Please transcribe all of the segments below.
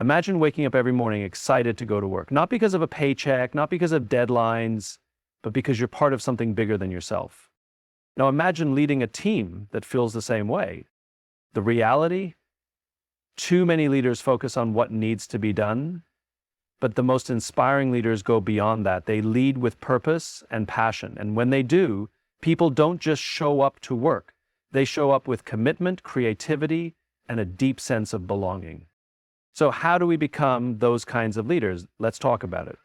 Imagine waking up every morning excited to go to work, not because of a paycheck, not because of deadlines, but because you're part of something bigger than yourself. Now imagine leading a team that feels the same way. The reality? Too many leaders focus on what needs to be done, but the most inspiring leaders go beyond that. They lead with purpose and passion. And when they do, people don't just show up to work. They show up with commitment, creativity, and a deep sense of belonging. So how do we become those kinds of leaders? Let's talk about it.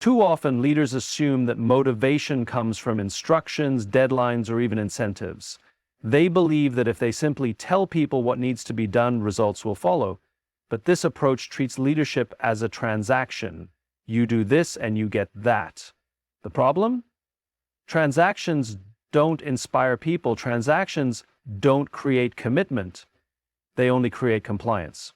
Too often, leaders assume that motivation comes from instructions, deadlines, or even incentives. They believe that if they simply tell people what needs to be done, results will follow. But this approach treats leadership as a transaction. You do this and you get that. The problem? Transactions don't inspire people. Transactions don't create commitment. They only create compliance.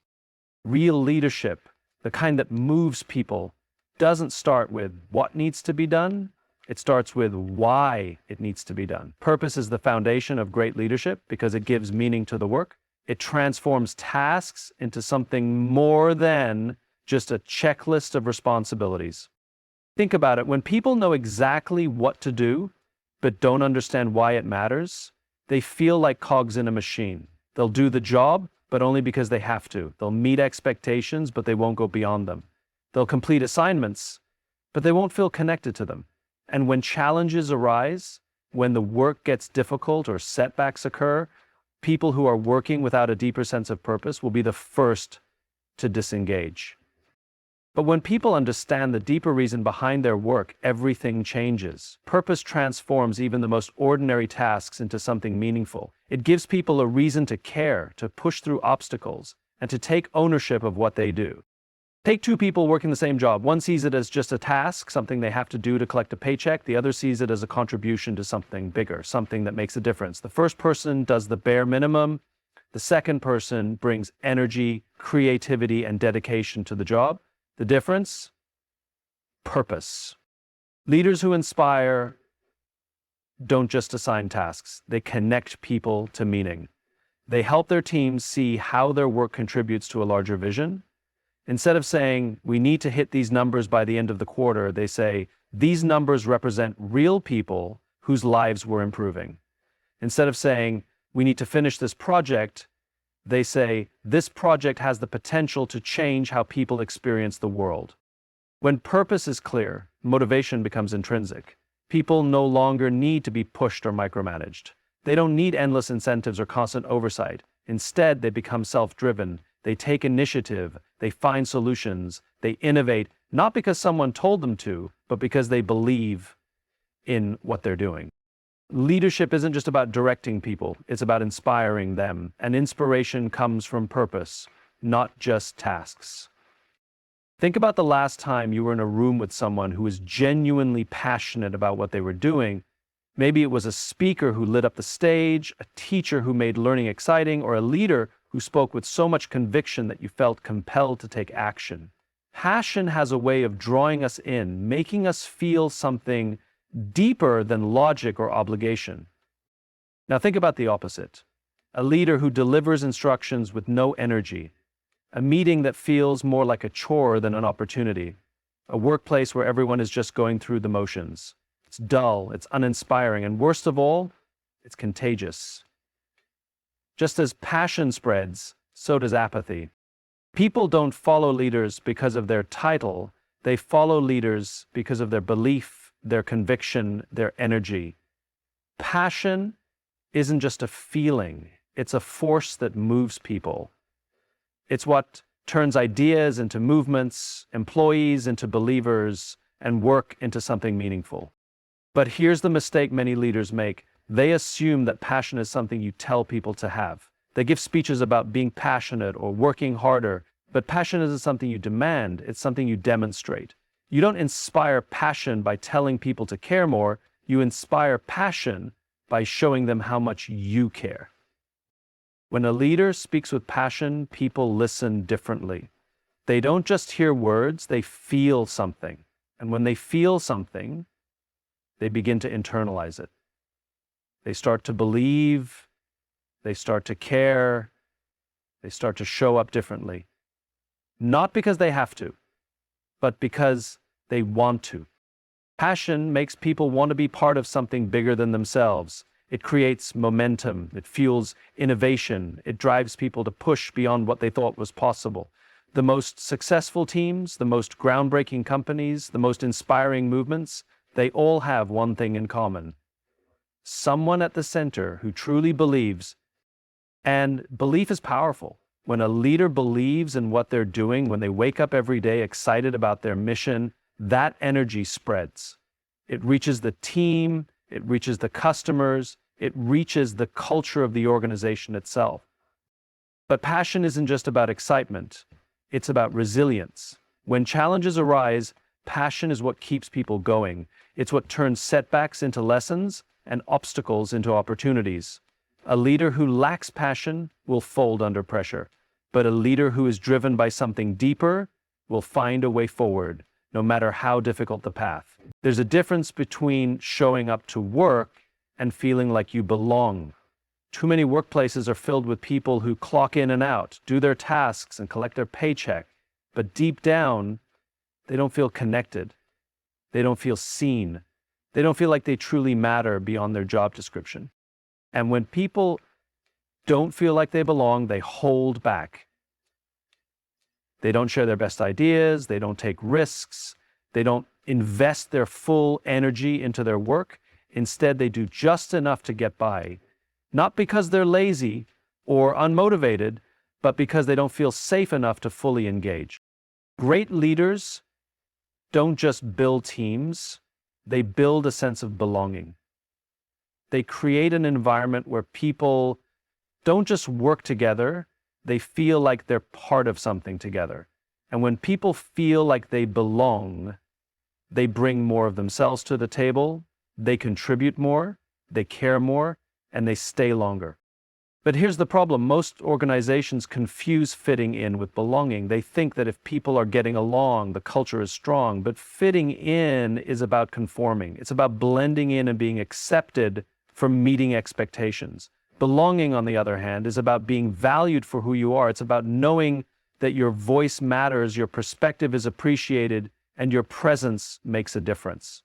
Real leadership, the kind that moves people, doesn't start with what needs to be done. It starts with why it needs to be done. Purpose is the foundation of great leadership because it gives meaning to the work. It transforms tasks into something more than just a checklist of responsibilities. Think about it. When people know exactly what to do, but don't understand why it matters, they feel like cogs in a machine. They'll do the job, but only because they have to. They'll meet expectations, but they won't go beyond them. They'll complete assignments, but they won't feel connected to them. And when challenges arise, when the work gets difficult or setbacks occur, people who are working without a deeper sense of purpose will be the first to disengage. But when people understand the deeper reason behind their work, everything changes. Purpose transforms even the most ordinary tasks into something meaningful. It gives people a reason to care, to push through obstacles, and to take ownership of what they do. Take two people working the same job. One sees it as just a task, something they have to do to collect a paycheck. The other sees it as a contribution to something bigger, something that makes a difference. The first person does the bare minimum. The second person brings energy, creativity, and dedication to the job. The difference? Purpose. Leaders who inspire don't just assign tasks. They connect people to meaning. They help their teams see how their work contributes to a larger vision. Instead of saying, we need to hit these numbers by the end of the quarter, they say, these numbers represent real people whose lives we're improving. Instead of saying, we need to finish this project, they say, this project has the potential to change how people experience the world. When purpose is clear, motivation becomes intrinsic. People no longer need to be pushed or micromanaged. They don't need endless incentives or constant oversight. Instead, they become self-driven. They take initiative, they find solutions, they innovate, not because someone told them to, but because they believe in what they're doing. Leadership isn't just about directing people, it's about inspiring them. And inspiration comes from purpose, not just tasks. Think about the last time you were in a room with someone who was genuinely passionate about what they were doing. Maybe it was a speaker who lit up the stage, a teacher who made learning exciting, or a leader who spoke with so much conviction that you felt compelled to take action. Passion has a way of drawing us in, making us feel something deeper than logic or obligation. Now think about the opposite. A leader who delivers instructions with no energy, a meeting that feels more like a chore than an opportunity, a workplace where everyone is just going through the motions. It's dull, it's uninspiring, and worst of all, it's contagious. Just as passion spreads, so does apathy. People don't follow leaders because of their title. They follow leaders because of their belief, their conviction, their energy. Passion isn't just a feeling. It's a force that moves people. It's what turns ideas into movements, employees into believers, and work into something meaningful. But here's the mistake many leaders make. They assume that passion is something you tell people to have. They give speeches about being passionate or working harder, but passion isn't something you demand, it's something you demonstrate. You don't inspire passion by telling people to care more, you inspire passion by showing them how much you care. When a leader speaks with passion, people listen differently. They don't just hear words, they feel something. And when they feel something, they begin to internalize it. They start to believe, they start to care, they start to show up differently. not because they have to, but because they want to. Passion makes people want to be part of something bigger than themselves. It creates momentum, it fuels innovation, it drives people to push beyond what they thought was possible. The most successful teams, the most groundbreaking companies, the most inspiring movements, they all have one thing in common. Someone at the center who truly believes, and belief is powerful. When a leader believes in what they're doing, when they wake up every day excited about their mission, that energy spreads. It reaches the team, it reaches the customers, it reaches the culture of the organization itself. But passion isn't just about excitement, it's about resilience. When challenges arise, passion is what keeps people going. It's what turns setbacks into lessons and obstacles into opportunities. A leader who lacks passion will fold under pressure, but a leader who is driven by something deeper will find a way forward, no matter how difficult the path. There's a difference between showing up to work and feeling like you belong. Too many workplaces are filled with people who clock in and out, do their tasks and collect their paycheck, but deep down, they don't feel connected. They don't feel seen. They don't feel like they truly matter beyond their job description. And when people don't feel like they belong, they hold back. They don't share their best ideas, they don't take risks, they don't invest their full energy into their work. Instead, they do just enough to get by. Not because they're lazy or unmotivated, but because they don't feel safe enough to fully engage. Great leaders don't just build teams, they build a sense of belonging. They create an environment where people don't just work together, they feel like they're part of something together. And when people feel like they belong, they bring more of themselves to the table, they contribute more, they care more, and they stay longer. But here's the problem. Most organizations confuse fitting in with belonging. They think that if people are getting along, the culture is strong. But fitting in is about conforming. It's about blending in and being accepted for meeting expectations. Belonging, on the other hand, is about being valued for who you are. It's about knowing that your voice matters, your perspective is appreciated, and your presence makes a difference.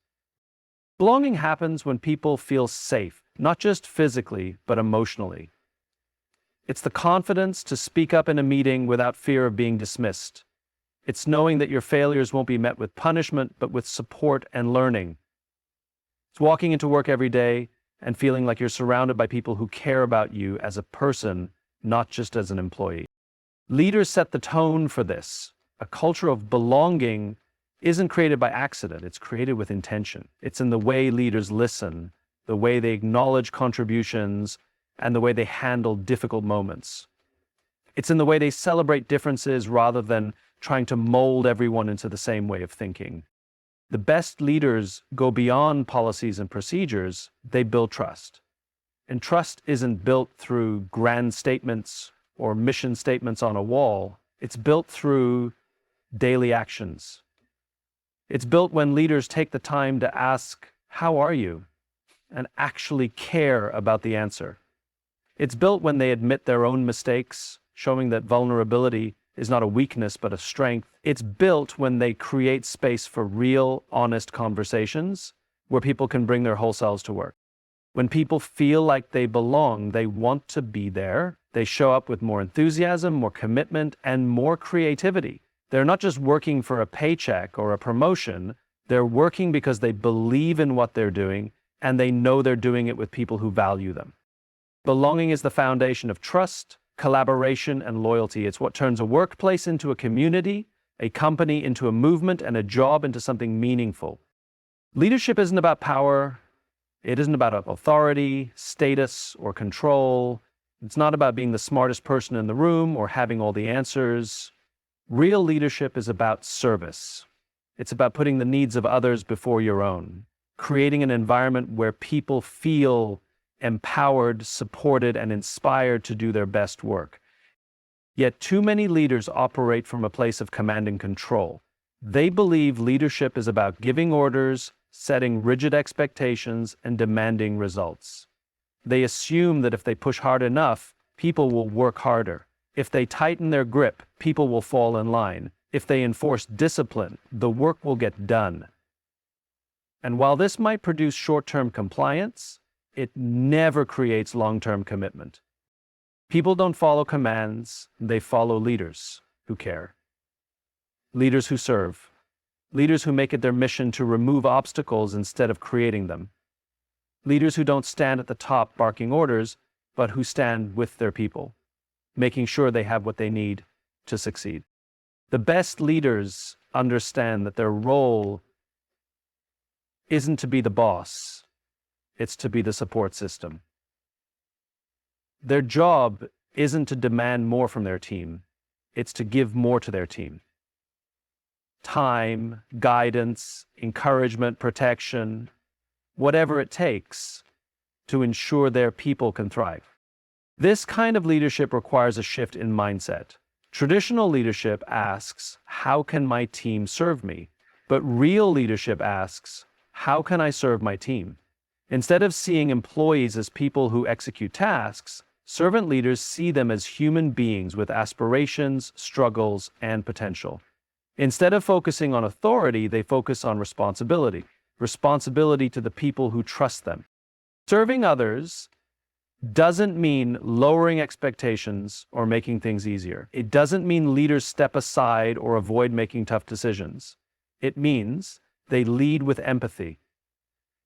Belonging happens when people feel safe, not just physically, but emotionally. It's the confidence to speak up in a meeting without fear of being dismissed. It's knowing that your failures won't be met with punishment, but with support and learning. It's walking into work every day and feeling like you're surrounded by people who care about you as a person, not just as an employee. Leaders set the tone for this. A culture of belonging isn't created by accident, it's created with intention. It's in the way leaders listen, the way they acknowledge contributions, and the way they handle difficult moments. It's in the way they celebrate differences rather than trying to mold everyone into the same way of thinking. The best leaders go beyond policies and procedures, they build trust. And trust isn't built through grand statements or mission statements on a wall. It's built through daily actions. It's built when leaders take the time to ask, "How are you?" and actually care about the answer. It's built when they admit their own mistakes, showing that vulnerability is not a weakness but a strength. It's built when they create space for real, honest conversations where people can bring their whole selves to work. When people feel like they belong, they want to be there. They show up with more enthusiasm, more commitment, and more creativity. They're not just working for a paycheck or a promotion. They're working because they believe in what they're doing and they know they're doing it with people who value them. Belonging is the foundation of trust, collaboration, and loyalty. It's what turns a workplace into a community, a company into a movement, and a job into something meaningful. Leadership isn't about power. It isn't about authority, status, or control. It's not about being the smartest person in the room or having all the answers. Real leadership is about service. It's about putting the needs of others before your own, creating an environment where people feel empowered, supported, and inspired to do their best work. Yet too many leaders operate from a place of command and control. They believe leadership is about giving orders, setting rigid expectations, and demanding results. They assume that if they push hard enough, people will work harder. If they tighten their grip, people will fall in line. If they enforce discipline, the work will get done. And while this might produce short-term compliance, it never creates long-term commitment. People don't follow commands, they follow leaders who care. Leaders who serve. Leaders who make it their mission to remove obstacles instead of creating them. Leaders who don't stand at the top barking orders, but who stand with their people, making sure they have what they need to succeed. The best leaders understand that their role isn't to be the boss, it's to be the support system. Their job isn't to demand more from their team, it's to give more to their team. Time, guidance, encouragement, protection, whatever it takes to ensure their people can thrive. This kind of leadership requires a shift in mindset. Traditional leadership asks, how can my team serve me? But real leadership asks, how can I serve my team? Instead of seeing employees as people who execute tasks, servant leaders see them as human beings with aspirations, struggles, and potential. Instead of focusing on authority, they focus on responsibility. Responsibility to the people who trust them. Serving others doesn't mean lowering expectations or making things easier. It doesn't mean leaders step aside or avoid making tough decisions. It means they lead with empathy.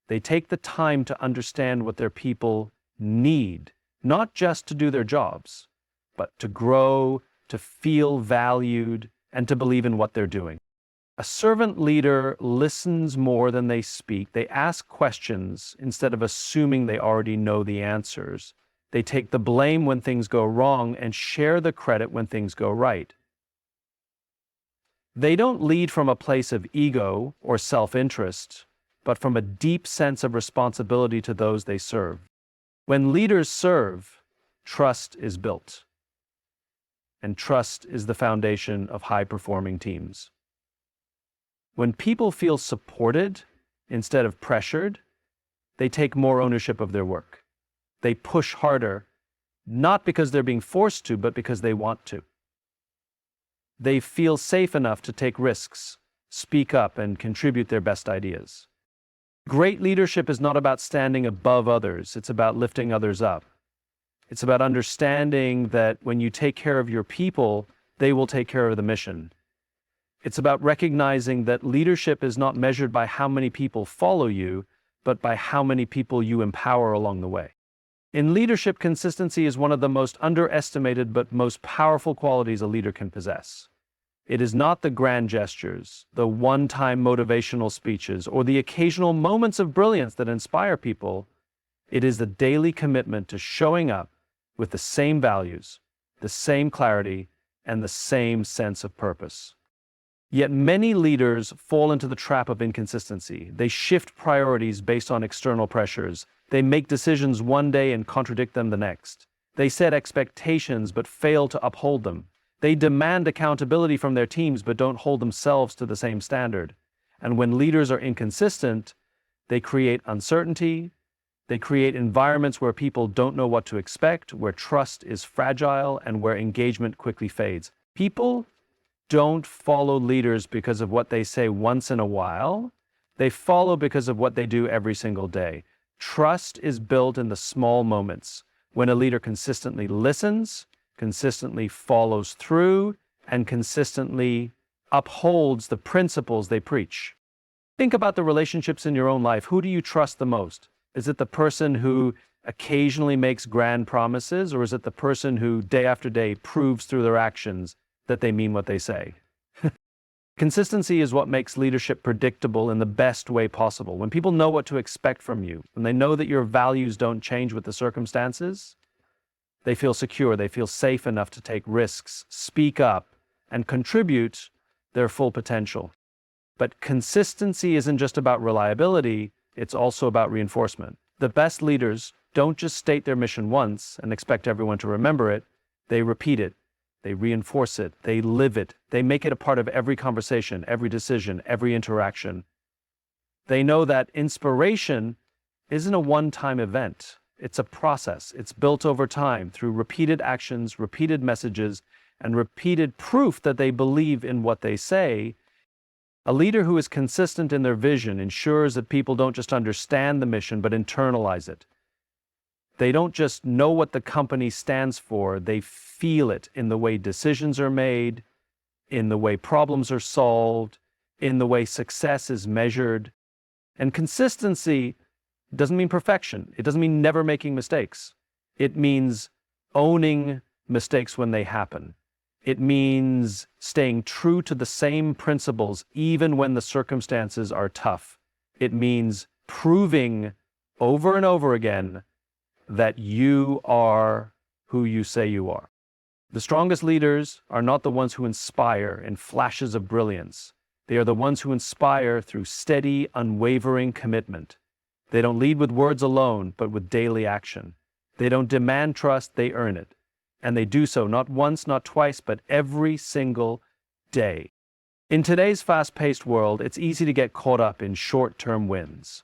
They take the time to understand what their people need, not just to do their jobs, but to grow, to feel valued, and to believe in what they're doing. A servant leader listens more than they speak. They ask questions instead of assuming they already know the answers. They take the blame when things go wrong and share the credit when things go right. They don't lead from a place of ego or self-interest, but from a deep sense of responsibility to those they serve. When leaders serve, trust is built. And trust is the foundation of high-performing teams. When people feel supported instead of pressured, they take more ownership of their work. They push harder, not because they're being forced to, but because they want to. They feel safe enough to take risks, speak up, and contribute their best ideas. Great leadership is not about standing above others, it's about lifting others up. It's about understanding that when you take care of your people, they will take care of the mission. It's about recognizing that leadership is not measured by how many people follow you, but by how many people you empower along the way. In leadership, consistency is one of the most underestimated but most powerful qualities a leader can possess. It is not the grand gestures, the one-time motivational speeches, or the occasional moments of brilliance that inspire people. It is the daily commitment to showing up with the same values, the same clarity, and the same sense of purpose. Yet many leaders fall into the trap of inconsistency. They shift priorities based on external pressures. They make decisions one day and contradict them the next. They set expectations but fail to uphold them. They demand accountability from their teams but don't hold themselves to the same standard. And when leaders are inconsistent, they create uncertainty. They create environments where people don't know what to expect, where trust is fragile, and where engagement quickly fades. People don't follow leaders because of what they say once in a while. They follow because of what they do every single day. Trust is built in the small moments, when a leader consistently listens, consistently follows through, and consistently upholds the principles they preach. Think about the relationships in your own life. Who do you trust the most? Is it the person who occasionally makes grand promises, or is it the person who day after day proves through their actions that they mean what they say? Consistency is what makes leadership predictable in the best way possible. When people know what to expect from you, when they know that your values don't change with the circumstances, they feel secure, they feel safe enough to take risks, speak up, and contribute their full potential. But consistency isn't just about reliability, it's also about reinforcement. The best leaders don't just state their mission once and expect everyone to remember it, they repeat it. They reinforce it, they live it, they make it a part of every conversation, every decision, every interaction. They know that inspiration isn't a one-time event. It's a process. It's built over time through repeated actions, repeated messages, and repeated proof that they believe in what they say. A leader who is consistent in their vision ensures that people don't just understand the mission, but internalize it. They don't just know what the company stands for, they feel it in the way decisions are made, in the way problems are solved, in the way success is measured. And consistency doesn't mean perfection. It doesn't mean never making mistakes. It means owning mistakes when they happen. It means staying true to the same principles even when the circumstances are tough. It means proving over and over again that you are who you say you are. The strongest leaders are not the ones who inspire in flashes of brilliance. They are the ones who inspire through steady, unwavering commitment. They don't lead with words alone, but with daily action. They don't demand trust, they earn it. And they do so not once, not twice, but every single day. In today's fast-paced world, it's easy to get caught up in short-term wins.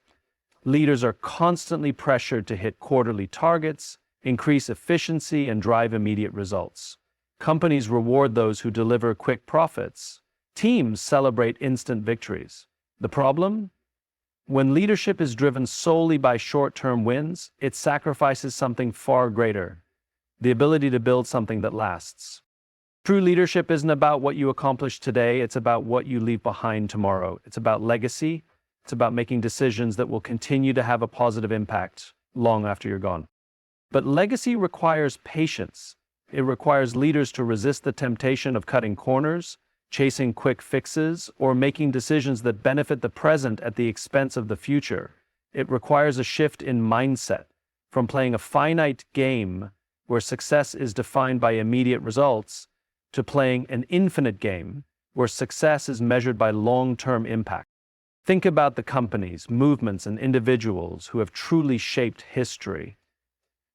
Leaders are constantly pressured to hit quarterly targets, increase efficiency, and drive immediate results. Companies reward those who deliver quick profits. Teams celebrate instant victories. The problem? When leadership is driven solely by short-term wins, it sacrifices something far greater: the ability to build something that lasts. True leadership isn't about what you accomplish today, it's about what you leave behind tomorrow. It's about legacy. It's about making decisions that will continue to have a positive impact long after you're gone. But legacy requires patience. It requires leaders to resist the temptation of cutting corners, chasing quick fixes, or making decisions that benefit the present at the expense of the future. It requires a shift in mindset from playing a finite game where success is defined by immediate results to playing an infinite game where success is measured by long-term impact. Think about the companies, movements, and individuals who have truly shaped history.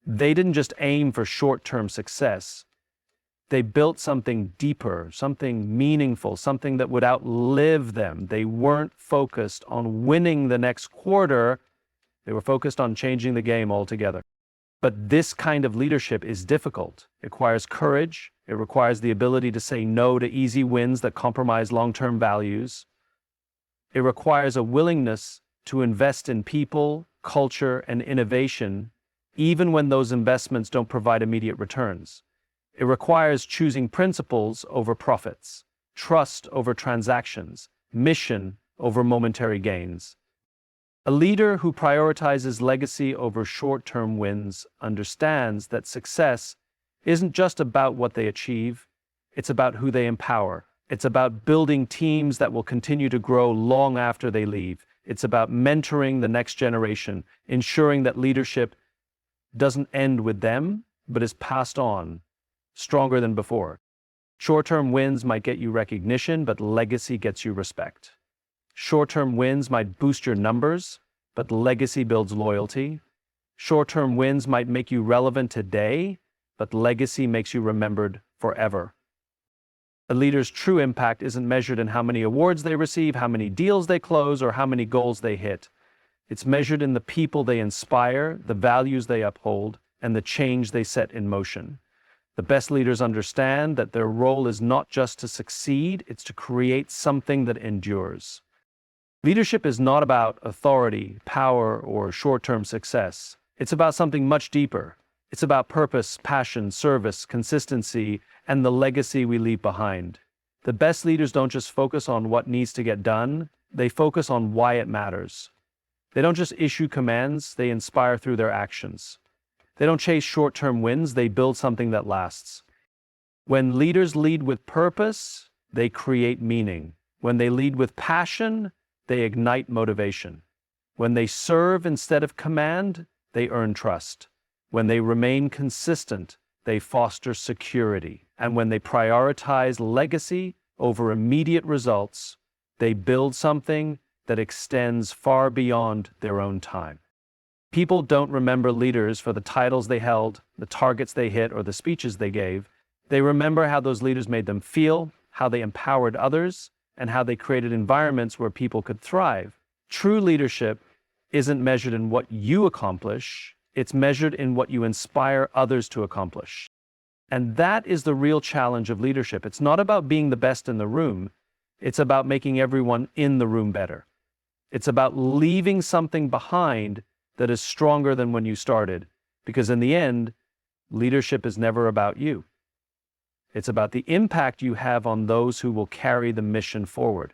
They didn't just aim for short-term success. They built something deeper, something meaningful, something that would outlive them. They weren't focused on winning the next quarter. They were focused on changing the game altogether. But this kind of leadership is difficult. It requires courage. It requires the ability to say no to easy wins that compromise long-term values. It requires a willingness to invest in people, culture, and innovation, even when those investments don't provide immediate returns. It requires choosing principles over profits, trust over transactions, mission over momentary gains. A leader who prioritizes legacy over short-term wins understands that success isn't just about what they achieve, it's about who they empower. It's about building teams that will continue to grow long after they leave. It's about mentoring the next generation, ensuring that leadership doesn't end with them, but is passed on, stronger than before. Short-term wins might get you recognition, but legacy gets you respect. Short-term wins might boost your numbers, but legacy builds loyalty. Short-term wins might make you relevant today, but legacy makes you remembered forever. A leader's true impact isn't measured in how many awards they receive, how many deals they close, or how many goals they hit. It's measured in the people they inspire, the values they uphold, and the change they set in motion. The best leaders understand that their role is not just to succeed, it's to create something that endures. Leadership is not about authority, power, or short-term success. It's about something much deeper. It's about purpose, passion, service, consistency, and the legacy we leave behind. The best leaders don't just focus on what needs to get done, they focus on why it matters. They don't just issue commands, they inspire through their actions. They don't chase short-term wins, they build something that lasts. When leaders lead with purpose, they create meaning. When they lead with passion, they ignite motivation. When they serve instead of command, they earn trust. When they remain consistent, they foster security. And when they prioritize legacy over immediate results, they build something that extends far beyond their own time. People don't remember leaders for the titles they held, the targets they hit, or the speeches they gave. They remember how those leaders made them feel, how they empowered others, and how they created environments where people could thrive. True leadership isn't measured in what you accomplish, It's measured in what you inspire others to accomplish. And that is the real challenge of leadership. It's not about being the best in the room. It's about making everyone in the room better. It's about leaving something behind that is stronger than when you started. Because in the end, leadership is never about you. It's about the impact you have on those who will carry the mission forward.